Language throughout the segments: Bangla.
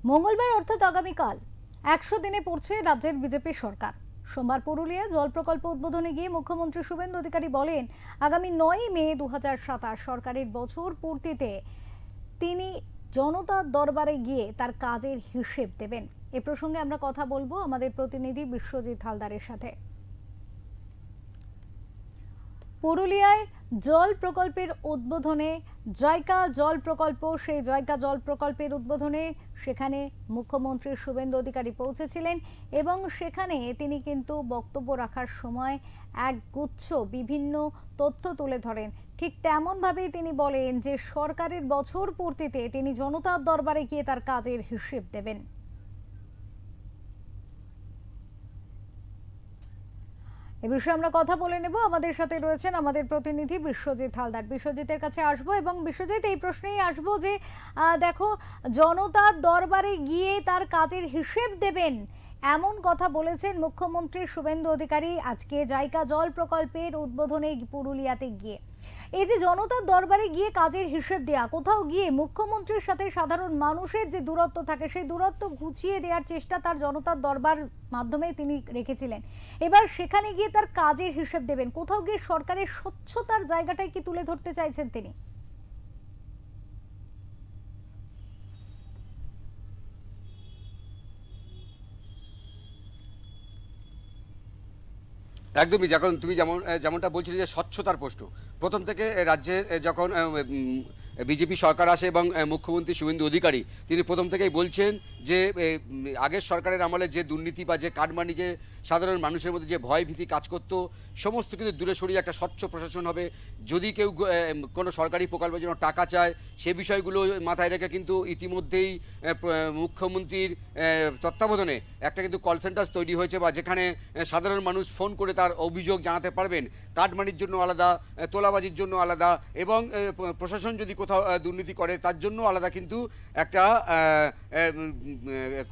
মঙ্গলবার অর্থাৎ আগামীকাল ১০০ দিনে পড়ছে রাজ্যের বিজেপি সরকার। সোমবার পুরুলিয়া জল প্রকল্প উদ্বোধনে গিয়ে মুখ্যমন্ত্রী শুভেন্দু অধিকারী বলেন, আগামী ৯ মে ২০২৭ সরকারের বছর পূর্তিতে তিনি জনতার দরবারে গিয়ে তার কাজের হিসেব দেবেন। এ প্রসঙ্গে আমরা কথা বলবো আমাদের প্রতিনিধি বিশ্বজিৎ হালদারের সাথে। পুরুলিয়ায় জল প্রকল্পের উদ্বোধনে জায়কা জল প্রকল্প, সেই জায়কা জল প্রকল্পের উদ্বোধনে সেখানে মুখ্যমন্ত্রী শুভেন্দু অধিকারী পৌঁছেছিলেন এবং সেখানে তিনি কিন্তু বক্তব্য রাখার সময় একগুচ্ছ বিভিন্ন তথ্য তুলে ধরেন। ঠিক তেমনভাবেই তিনি বলেন যে সরকারের বছর পূর্তিতে তিনি জনতার দরবারে গিয়ে তার কাজের হিসেব দেবেন। এ বিষয়ে আমরা কথা বলে নেব। আমাদের সাথে রয়েছেন আমাদের প্রতিনিধি বিশ্বজিৎ হালদার। বিশ্বজিতের কাছে আসবো এবং বিশ্বজিৎ, এই প্রশ্নেই আসবো যে দেখো, জনতার দরবারে গিয়ে তার কাজের হিসেব দেবেন এমন কথা বলেছেন মুখ্যমন্ত্রী শুভেন্দু অধিকারী আজকে জায়কা জল প্রকল্পের উদ্বোধনে পুরুলিয়াতে গিয়ে। এই যে জনতার দরবারে গিয়ে কাজের হিসেব দেয়া, কোথাও গিয়ে মুখ্যমন্ত্রীর সাথে সাধারণ মানুষের যে দূরত্ব থাকে সেই দূরত্ব ঘুচিয়ে দেওয়ার চেষ্টা তার জনতার দরবার মাধ্যমে তিনি রেখেছিলেন। এবার সেখানে গিয়ে তার কাজের হিসেব দেবেন, কোথাও গিয়ে সরকারের স্বচ্ছতার জায়গাটাই কি তুলে ধরতে চাইছেন তিনি? একদমই, যখন তুমি যেমনটা বলছিলে যে স্বচ্ছতার প্রশ্ন প্রথম থেকে রাজ্যের যখন বিজেপি সরকার আসে এবং মুখ্যমন্ত্রী শুভেন্দু অধিকারী তিনি প্রথম থেকেই বলছেন যে আগের সরকারের আমলে যে দুর্নীতি বা যে কাটমানি, যে সাধারণ মানুষের মধ্যে যে ভয় ভীতি কাজ করতো, সমস্ত কিন্তু দূরে সরিয়ে একটা স্বচ্ছ প্রশাসন হবে। যদি কেউ কোনো সরকারি প্রকল্পের জন্য টাকা চায় সে বিষয়গুলো মাথায় রেখে কিন্তু ইতিমধ্যেই মুখ্যমন্ত্রীর তত্ত্বাবধানে একটা কিন্তু কল সেন্টার তৈরি হয়েছে, বা যেখানে সাধারণ মানুষ ফোন করে তার অভিযোগ জানাতে পারবেন। কাটমানির জন্য আলাদা, তোলাবাজির জন্য আলাদা, এবং প্রশাসন যদি কোথাও দুর্নীতি করে তার জন্য আলাদা কিন্তু একটা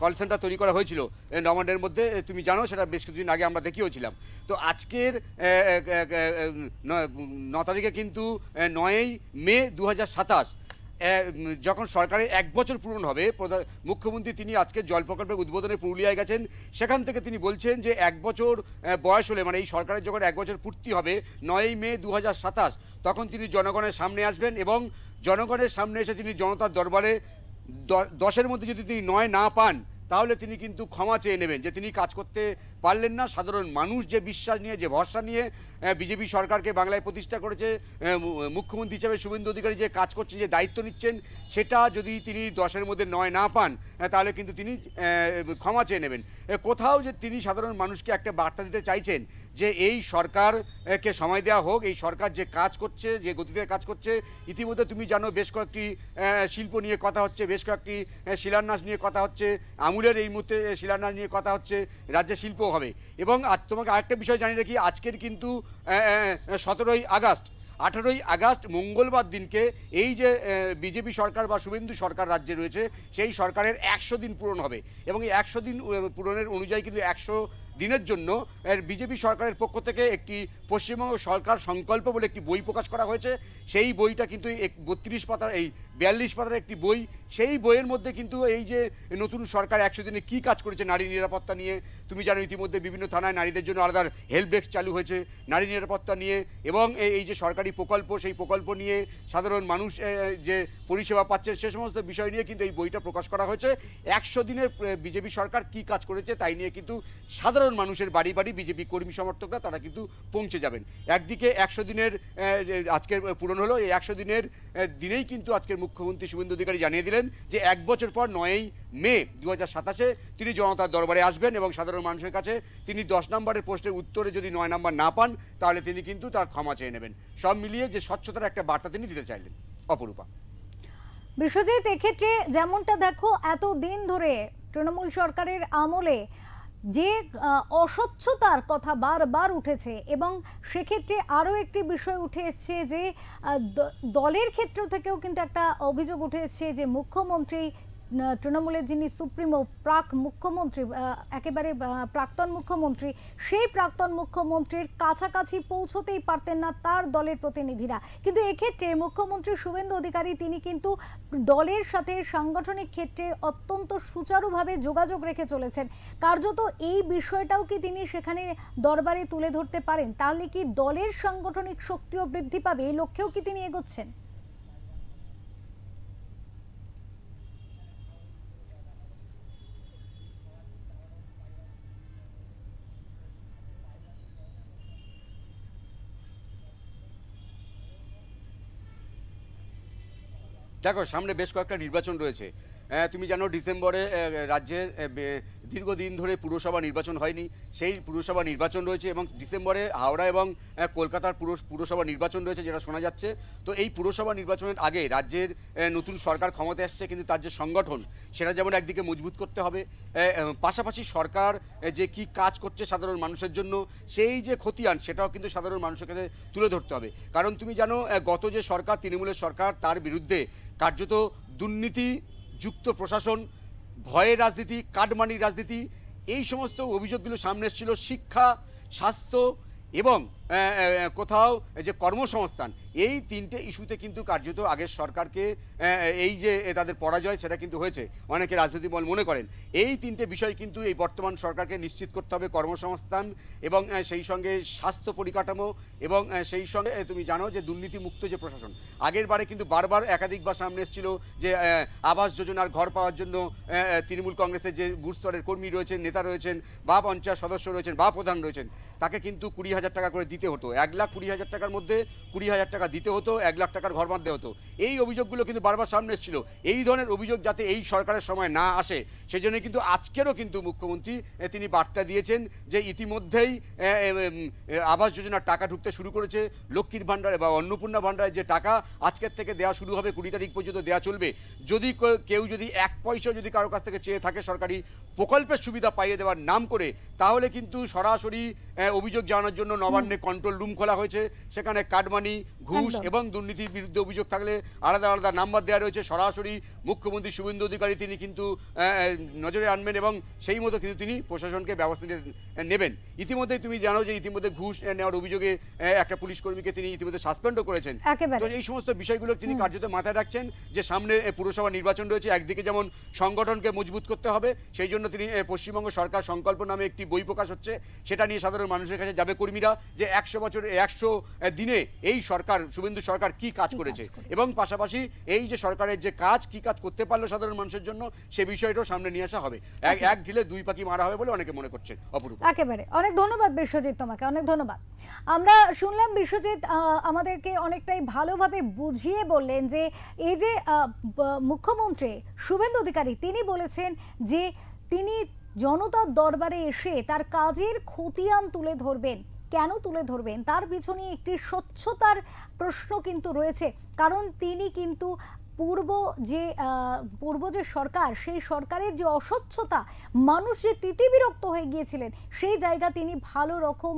কল সেন্টার তৈরি করা হয়েছিল নবান্নের মধ্যে। তুমি জানো, সেটা বেশ কিছুদিন আগে আমরা দেখিয়েছিলাম। তো আজকের 9 তারিখে কিন্তু 9ই মে 2027 যখন সরকারের 1 বছর পূরণ হবে, মুখ্যমন্ত্রী তিনি আজকে জল প্রকল্পের উদ্বোধনে পুরুলিয়ায় গেছেন। সেখান থেকে তিনি বলছেন যে 1 বছর বয়স হলে, মানে এই সরকারের যখন 1 বছর পূর্তি হবে 9ই মে 2027, তখন তিনি জনগণের সামনে আসবেন এবং জনগণের সামনে এসে তিনি জনতার দরবারে 10-এর মধ্যে যদি তিনি 9 না পান তাহলে তিনি কিন্তু ক্ষমা চেয়ে নেবেন যে তিনি কাজ করতে পারলেন না। সাধারণ মানুষ যে বিশ্বাস নিয়ে, যে ভরসা নিয়ে বিজেপি সরকারকে বাংলায় প্রতিষ্ঠা করেছে, মুখ্যমন্ত্রী হিসেবে শুভেন্দু অধিকারী যে কাজ করছেন, যে দায়িত্ব নিচ্ছেন, সেটা যদি তিনি 10-এর মধ্যে 9 না পান তাহলে কিন্তু তিনি ক্ষমা চেয়ে নেবেন। কোথাও যে তিনি সাধারণ মানুষকে একটা বার্তা দিতে চাইছেন যে এই সরকারকে সময় দেওয়া হোক, এই সরকার যে কাজ করছে, যে গতিতে কাজ করছে। ইতিমধ্যে তুমি জানো বেশ কয়েকটি শিল্প নিয়ে কথা হচ্ছে, বেশ কয়েকটি শিলান্যাস নিয়ে কথা হচ্ছে, আমুলের এই মুহূর্তে শিলান্যাস নিয়ে কথা হচ্ছে, রাজ্যে শিল্প হবে। এবং তোমাকে আরেকটা বিষয় জানিয়ে রাখি, আজকের কিন্তু 17ই আগস্ট, 18ই আগস্ট মঙ্গলবার দিনকে এই যে বিজেপি সরকার বা শুভেন্দু সরকার রাজ্যে রয়েছে সেই সরকারের 100 দিন পূরণ হবে। এবং এই 100 দিন পূরণের অনুযায়ী কিন্তু 100 দিনের জন্য বিজেপি সরকারের পক্ষ থেকে একটি পশ্চিমবঙ্গ সরকার সংকল্প বলে একটি বই প্রকাশ করা হয়েছে। সেই বইটা কিন্তু 32 পাতার, এই 42 পাতার একটি বই। সেই বইয়ের মধ্যে কিন্তু এই যে নতুন সরকার 100 দিনে কী কাজ করেছে নারী নিরাপত্তা নিয়ে, তুমি জানো ইতিমধ্যে বিভিন্ন থানায় নারীদের জন্য আলাদা হেল্প ডেস্ক চালু হয়েছে নারী নিরাপত্তা নিয়ে, এবং এই যে সরকারি প্রকল্প সেই প্রকল্প নিয়ে সাধারণ মানুষ যে পরিষেবা পাচ্ছে সে সমস্ত বিষয় নিয়ে কিন্তু এই বইটা প্রকাশ করা হয়েছে। 100 দিনের বিজেপি সরকার কি কাজ করেছে তাই নিয়ে কিন্তু সাধারণ মানুষের বাড়ি বাড়ি বিজেপি কর্মী সমর্থকরা তারা কিন্তু পৌঁছে যাবেন। একদিকে 100 দিনের আজকের পূরণ হলো, এই 100 দিনের দিনেই কিন্তু আজকের মুখ্যমন্ত্রী শুভেন্দু অধিকারী জানিয়ে দিলেন যে 1 বছর পর 9ই মে 2027 তিনি জনতার দরবারে আসবেন এবং সাধারণ মানুষের কাছে তিনি 10 নম্বরের প্রশ্নের উত্তরে যদি 9 নম্বর না পান তাহলে তিনি কিন্তু তার ক্ষমা চেয়ে নেবেন। সব মিলিয়ে যে স্বচ্ছতার একটা বার্তা তিনি দিতে চাইলেন। অপরূপা। বিশ্বজিৎ, এক্ষেত্রে যেমনটা দেখো, এতদিন ধরে তৃণমূল সরকারের আমলে যে অস্বচ্ছতার কথা বারবার উঠেছে, এবং সেক্ষেত্রে আরও একটি বিষয় উঠে এসছে যে দলের ক্ষেত্র থেকেও কিন্তু একটা অভিযোগ উঠে এসছে যে মুখ্যমন্ত্রী তৃণমূলের যিনি সুপ্রিমো প্রাক মুখ্যমন্ত্রী, একেবারে প্রাক্তন মুখ্যমন্ত্রী, সেই প্রাক্তন মুখ্যমন্ত্রীর কাছাকাছি পৌঁছতেই পারতেন না তার দলের প্রতিনিধিরা। কিন্তু এক্ষেত্রে মুখ্যমন্ত্রী শুভেন্দু অধিকারী তিনি কিন্তু দলের সাথে সাংগঠনিক ক্ষেত্রে অত্যন্ত সুচারুভাবে যোগাযোগ রেখে চলেছেন। কার্যত এই বিষয়টাও কি তিনি সেখানে দরবারে তুলে ধরতে পারেন? তাহলে কি দলের সাংগঠনিক শক্তিও বৃদ্ধি পাবে? এই লক্ষ্যেও কি তিনি এগোচ্ছেন? দেখো, সামনে বেশ কয়েকটা নির্বাচন রয়েছে। তুমি জানো ডিসেম্বরে রাজ্যের দীর্ঘদিন ধরে পুরসভা নির্বাচন হয়নি, সেই পুরসভা নির্বাচন রয়েছে এবং ডিসেম্বরে হাওড়া এবং কলকাতার পুরসভা নির্বাচন রয়েছে যেটা শোনা যাচ্ছে। তো এই পুরসভা নির্বাচনের আগে রাজ্যের নতুন সরকার ক্ষমতায় আসছে, কিন্তু তার যে সংগঠন সেটা যেমন একদিকে মজবুত করতে হবে, পাশাপাশি সরকার যে কি কাজ করছে সাধারণ মানুষের জন্য সেই যে খতিয়ান সেটাও কিন্তু সাধারণ মানুষের কাছে তুলে ধরতে হবে। কারণ তুমি জানো গত যে সরকার, তৃণমূলের সরকার, তার বিরুদ্ধে কার্যত দুর্নীতিযুক্ত প্রশাসন, ভয়ের রাজনীতি, কাটমানির রাজনীতি, এই সমস্ত অভিযোগগুলো সামনে এসেছিল। শিক্ষা, স্বাস্থ্য এবং কোথাও যে কর্মসংস্থান, এই তিনটে ইস্যুতে কিন্তু কার্যত আগের সরকারকে এই যে তাদের পরাজয় সেটা কিন্তু হয়েছে, অনেকে রাজনৈতিক দল মনে করেন। এই তিনটে বিষয় কিন্তু এই বর্তমান সরকারকে নিশ্চিত করতে হবে, কর্মসংস্থান এবং সেই সঙ্গে স্বাস্থ্য পরিকাঠামো এবং সেই সঙ্গে তুমি জানো যে দুর্নীতিমুক্ত যে প্রশাসন। আগের বারে কিন্তু বারবার একাধিকবার সামনে এসেছিল যে আবাস যোজনার ঘর পাওয়ার জন্য তৃণমূল কংগ্রেসের যে বুথ স্তরের কর্মী রয়েছেন, নেতা রয়েছেন বা পঞ্চায়েত সদস্য রয়েছেন বা প্রধান রয়েছেন, তাকে কিন্তু 20,000 টাকা করে দিতে হতো। 1,20,000 টাকার মধ্যে 20,000 টাকা দিতে হতো, 1 লাখ টাকার ঘর বাঁধতে হতো। এই অভিযোগগুলো কিন্তু বারবার সামনে এসেছিল। এই ধরনের অভিযোগ যাতে এই সরকারের সময় না আসে সেজন্য কিন্তু আজকেরও কিন্তু মুখ্যমন্ত্রী তিনি বার্তা দিয়েছেন যে ইতিমধ্যেই আবাস যোজনার টাকা ঢুকতে শুরু করেছে। লক্ষ্মীর ভাণ্ডারে বা অন্নপূর্ণা ভাণ্ডারের যে টাকা আজকের থেকে দেওয়া শুরু হবে, 20 তারিখ পর্যন্ত দেওয়া চলবে। যদি কেউ যদি 1 পয়সা যদি কারো কাছ থেকে চেয়ে থাকে সরকারি প্রকল্পের সুবিধা পাইয়ে দেওয়ার নাম করে, তাহলে কিন্তু সরাসরি অভিযোগ জানানোর জন্য নবান্নে কন্ট্রোল রুম খোলা হয়েছে। সেখানে কাটমানি, ঘুষ এবং দুর্নীতির বিরুদ্ধে অভিযোগ থাকলে আলাদা আলাদা নাম্বার দেওয়া রয়েছে। সরাসরি মুখ্যমন্ত্রী শুভেন্দু অধিকারী তিনি কিন্তু নজরে আনবেন এবং সেই মতো কিন্তু তিনি প্রশাসনকে ব্যবস্থা নেবেন। ইতিমধ্যেই তুমি জানো যে ইতিমধ্যে ঘুষ নেওয়ার অভিযোগে একটা পুলিশ কর্মীকে তিনি ইতিমধ্যে সাসপেন্ডও করেছেন। তো এই সমস্ত বিষয়গুলো তিনি কার্যত মাথায় রাখছেন যে সামনে পুরসভা নির্বাচন রয়েছে। একদিকে যেমন সংগঠনকে মজবুত করতে হবে, সেই জন্য তিনি পশ্চিমবঙ্গ সরকার সংকল্প নামে একটি বই প্রকাশ হচ্ছে, সেটা নিয়ে সাধারণ মানুষের কাছে যাবে কর্মীরা যে 100 বছর 100 দিনে এই সরকার, শুভেন্দু সরকার কি কাজ করেছে এবং পাশাপাশি এই যে সরকারের যে কাজ, কি কাজ করতে পারলো সাধারণ মানুষের জন্য, সে বিষয়টাও সামনে নিয়ে আসা হবে। এক ঢিলে 2 পাখি মারা হবে বলে অনেকে মনে করছেন। অপরূপ, একেবারে অনেক ধন্যবাদ বিশ্বজিৎ, তোমাকে অনেক ধন্যবাদ। আমরা শুনলাম বিশ্বজিৎ আমাদেরকে অনেকটাই ভালোভাবে বুঝিয়ে বললেন যে এই যে মুখ্যমন্ত্রী শুভেন্দু অধিকারী তিনি বলেছেন যে তিনি জনতার দরবারে এসে তার কাজের খতিয়ান তুলে ধরবেন। কেন তুলে ধরবেন? তার পিছনে একটি স্বচ্ছতার প্রশ্ন কিন্তু রয়েছে, কারণ তিনি কিন্তু পূর্ব যে সরকার, সেই সরকারের যে অস্বচ্ছতা, মানুষ যে তিতিবিরক্ত হয়ে গিয়েছিলেন, সেই জায়গা তিনি ভালো রকম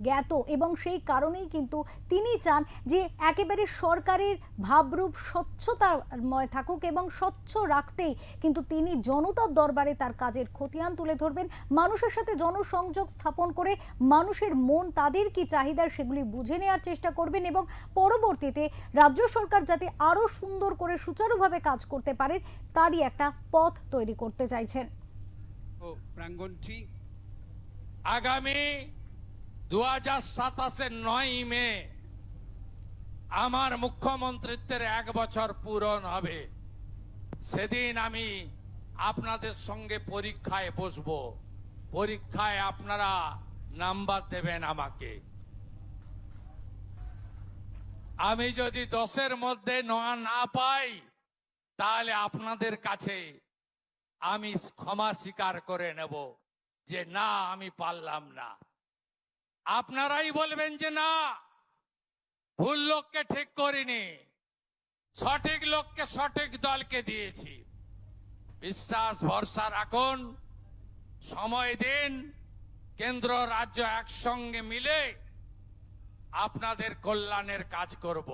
জ্ঞাত এবং সেই কারণেই কিন্তু তিনি চান যে একেবারে সরকারের ভাবরূপ স্বচ্ছতাময় থাকুক এবং স্বচ্ছ রাখতেই কিন্তু তিনি জনতার দরবারে তার কাজের খতিয়ান তুলে ধরবেন। মানুষের সাথে জনসংযোগ স্থাপন করে মানুষের মন, তাদের কি চাহিদা সেগুলি বুঝে নেওয়ার চেষ্টা করবেন এবং পরবর্তীতে রাজ্য সরকার যাতে আরো সুন্দর করে সুচারুভাবে কাজ করতে পারে তারই একটা পথ তৈরি করতে চাইছেন। প্রাঙ্গণটি আগামী 2027-এর 9 মে আমার মুখ্যমন্ত্রীত্বের 1 বছর পূরণ হবে। সেদিন আমি আপনাদের সঙ্গে পরীক্ষায় বসবো। পরীক্ষায় আপনারা নাম্বার দেবেন আমাকে। আমি যদি 10-এর মধ্যে 9 না পাই, তাহলে আপনাদের কাছে আমি ক্ষমা স্বীকার করে নেব যে না, আমি পারলাম না। আপনারাই বলবেন যে না, ভুল লোককে ঠিক করিনি, সঠিক লোককে, সঠিক দলকে দিয়েছি। বিশ্বাস ভরসা রাখুন, সময় দিন, কেন্দ্র রাজ্য একসঙ্গে মিলে আপনাদের কল্যাণের কাজ করব।